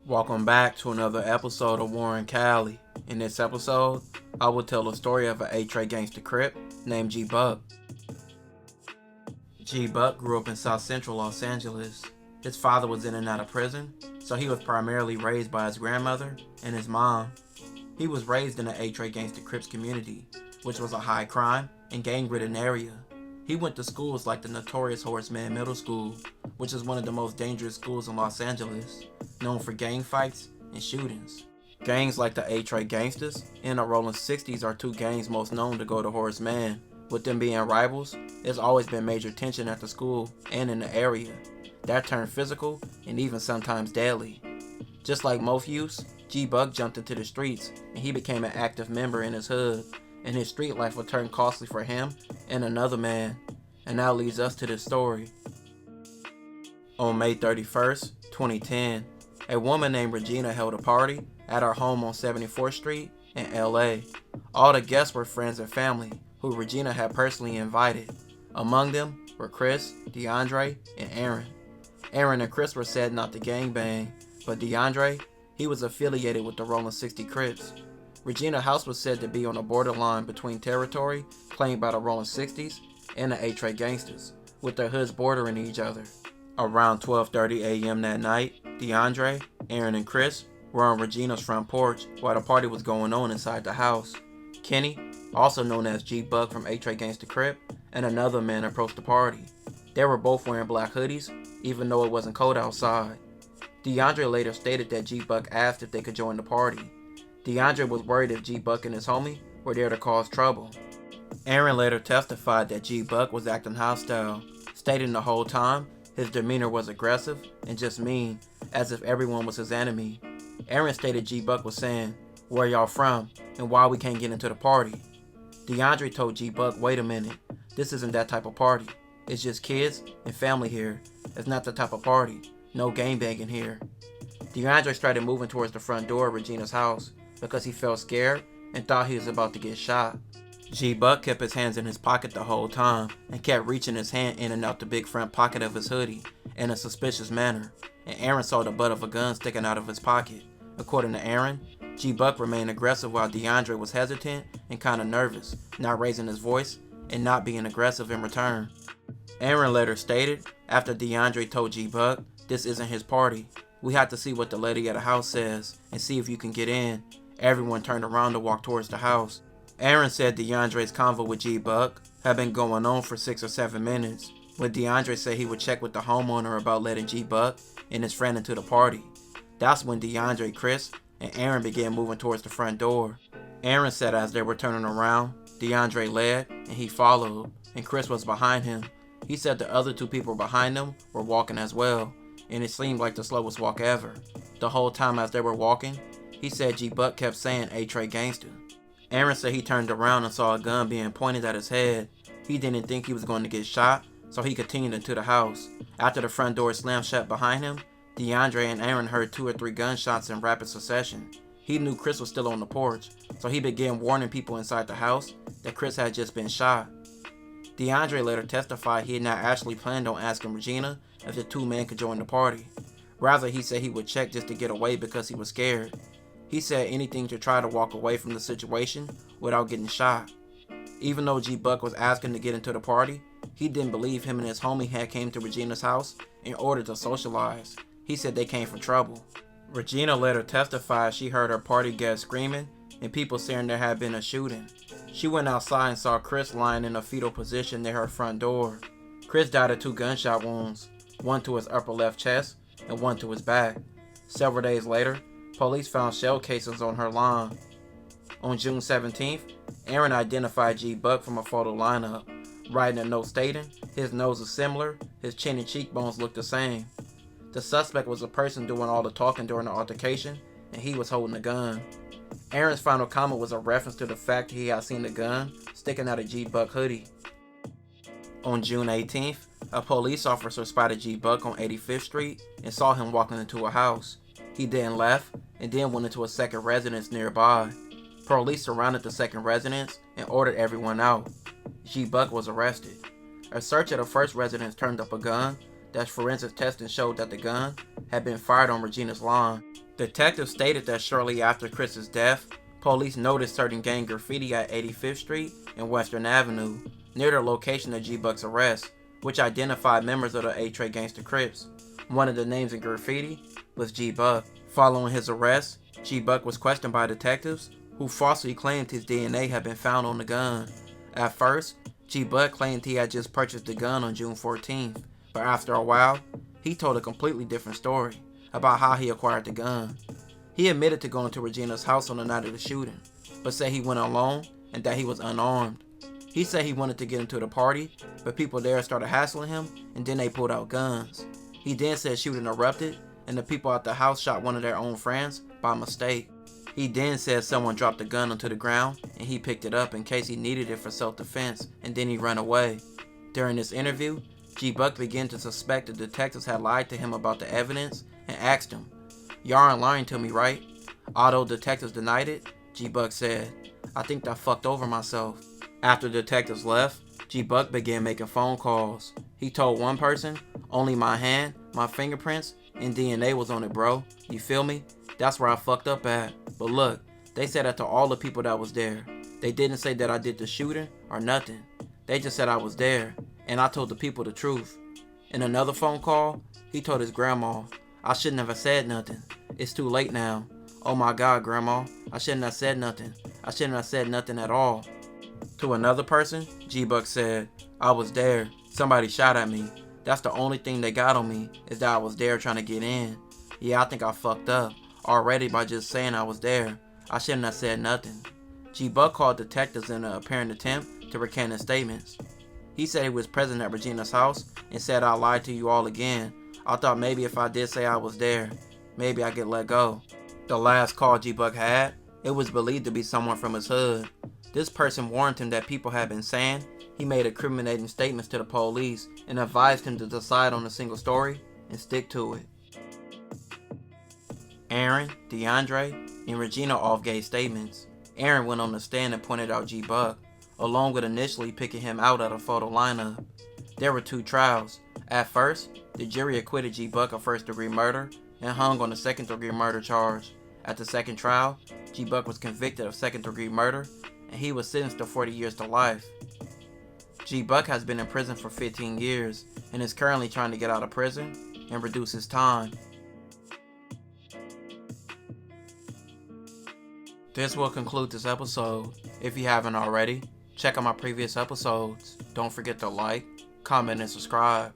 Welcome back to another episode of Warren Cali. In this episode, I will tell the story of an 8-tray Gangsta Crip named G-Buk. G-Buk grew up in South Central Los Angeles. His father was in and out of prison, so he was primarily raised by his grandmother and his mom. He was raised in the 8-tray Gangsta Crips community, which was a high crime and gang-ridden area. He went to schools like the notorious Horseman Middle School, which is one of the most dangerous schools in Los Angeles, known for gang fights and shootings. Gangs like the 8-tray Gangsters and the Rolling 60s are two gangs most known to go to Horseman. With them being rivals, there's always been major tension at the school and in the area. That turned physical and even sometimes deadly. Just like most youths, G-Buk jumped into the streets and he became an active member in his hood, and his street life would turn costly for him and another man. And that leads us to this story. On May 31st, 2010, a woman named Regina held a party at her home on 74th Street in LA. All the guests were friends and family who Regina had personally invited. Among them were Chris, DeAndre, and Aaron. Aaron and Chris were setting out the gangbang, but DeAndre, he was affiliated with the Rolling 60 Crips. Regina's house was said to be on the borderline between territory claimed by the Rolling 60s and the 8-tray Gangsters, with their hoods bordering each other. Around 12:30 a.m. that night, DeAndre, Aaron, and Chris were on Regina's front porch while the party was going on inside the house. Kenny, also known as G-Buk from 8-tray Gangsta Crip, and another man approached the party. They were both wearing black hoodies, even though it wasn't cold outside. DeAndre later stated that G-Buk asked if they could join the party. DeAndre was worried if G-Buk and his homie were there to cause trouble. Aaron later testified that G-Buk was acting hostile, stating the whole time his demeanor was aggressive and just mean, as if everyone was his enemy. Aaron stated G-Buk was saying, "Where y'all from, and why we can't get into the party?" DeAndre told G-Buk, "Wait a minute, this isn't that type of party. It's just kids and family here. It's not the type of party. No gangbanging here." DeAndre started moving towards the front door of Regina's house because he felt scared and thought he was about to get shot. G-Buk kept his hands in his pocket the whole time and kept reaching his hand in and out the big front pocket of his hoodie in a suspicious manner, and Aaron saw the butt of a gun sticking out of his pocket. According to Aaron, G-Buk remained aggressive while DeAndre was hesitant and kinda nervous, not raising his voice and not being aggressive in return. Aaron later stated, after DeAndre told G-Buk, "This isn't his party. We have to see what the lady at the house says and see if you can get in." Everyone turned around to walk towards the house. Aaron said DeAndre's convo with G-Buk had been going on for 6 or 7 minutes, when DeAndre said he would check with the homeowner about letting G-Buk and his friend into the party. That's when DeAndre, Chris, and Aaron began moving towards the front door. Aaron said as they were turning around, DeAndre led and he followed, and Chris was behind him. He said the other 2 people behind them were walking as well, and it seemed like the slowest walk ever. The whole time as they were walking, he said G-Buk kept saying 8-tray Gangsta. Aaron said he turned around and saw a gun being pointed at his head. He didn't think he was going to get shot, so he continued into the house. After the front door slammed shut behind him, DeAndre and Aaron heard 2 or 3 gunshots in rapid succession. He knew Chris was still on the porch, so he began warning people inside the house that Chris had just been shot. DeAndre later testified he had not actually planned on asking Regina if the 2 men could join the party. Rather, he said he would check just to get away because he was scared. He said anything to try to walk away from the situation without getting shot. Even though G-Buk was asking to get into the party, he didn't believe him and his homie had came to Regina's house in order to socialize. He said they came for trouble. Regina later testified she heard her party guests screaming and people saying there had been a shooting. She went outside and saw Chris lying in a fetal position near her front door. Chris died of 2 gunshot wounds, one to his upper left chest and one to his back. Several days later, police found shell casings on her lawn. On June 17th, Aaron identified G-Buk from a photo lineup, writing a note stating his nose is similar, his chin and cheekbones look the same. The suspect was the person doing all the talking during the altercation, and he was holding a gun. Aaron's final comment was a reference to the fact he had seen the gun sticking out of G-Buk hoodie. On June 18th, a police officer spotted G-Buk on 85th Street and saw him walking into a house. He then left and then went into a second residence nearby. Police surrounded the second residence and ordered everyone out. G-Buk was arrested. A search at the first residence turned up a gun, that forensic testing showed that the gun had been fired on Regina's lawn. Detectives stated that shortly after Chris's death, police noticed certain gang graffiti at 85th Street and Western Avenue, near the location of G-Buk's arrest, which identified members of the A-Tray Gangsta Crips. One of the names in graffiti was G-Buk. Following his arrest, G-Buk was questioned by detectives, who falsely claimed his DNA had been found on the gun. At first, G-Buk claimed he had just purchased the gun on June 14th, but after a while, he told a completely different story about how he acquired the gun. He admitted to going to Regina's house on the night of the shooting, but said he went alone and that he was unarmed. He said he wanted to get into the party, but people there started hassling him, and then they pulled out guns. He then said shooting erupted, and the people at the house shot one of their own friends by mistake. He then said someone dropped the gun onto the ground, and he picked it up in case he needed it for self-defense, and then he ran away. During this interview, G-Buk began to suspect the detectives had lied to him about the evidence, and asked him, "Y'all aren't lying to me, right?" Although detectives denied it, G-Buk said, "I think I fucked over myself." After detectives left, G-Buk began making phone calls. He told one person, "Only my hand, my fingerprints, and DNA was on it, bro. You feel me? That's where I fucked up at. But look, they said that to all the people that was there. They didn't say that I did the shooting or nothing. They just said I was there, and I told the people the truth." In another phone call, he told his grandma, "I shouldn't have said nothing. It's too late now. Oh my God, grandma, I shouldn't have said nothing. I shouldn't have said nothing at all." To another person, G-Buk said, "I was there. Somebody shot at me. That's the only thing they got on me, is that I was there trying to get in. Yeah, I think I fucked up already by just saying I was there. I shouldn't have said nothing." G-Buk called detectives in an apparent attempt to recant his statements. He said he was present at Regina's house and said, "I lied to you all again. I thought maybe if I did say I was there, maybe I could let go." The last call G-Buk had, it was believed to be someone from his hood. This person warned him that people had been saying he made incriminating statements to the police and advised him to decide on a single story and stick to it. Aaron, DeAndre, and Regina all gave statements. Aaron went on the stand and pointed out G-Buk, along with initially picking him out of the photo lineup. There were two trials. At first, the jury acquitted G-Buk of first-degree murder and hung on the second-degree murder charge. At the second trial, G-Buk was convicted of second-degree murder, and he was sentenced to 40 years to life. G-Buk has been in prison for 15 years and is currently trying to get out of prison and reduce his time. This will conclude this episode. If you haven't already, check out my previous episodes. Don't forget to like, comment, and subscribe.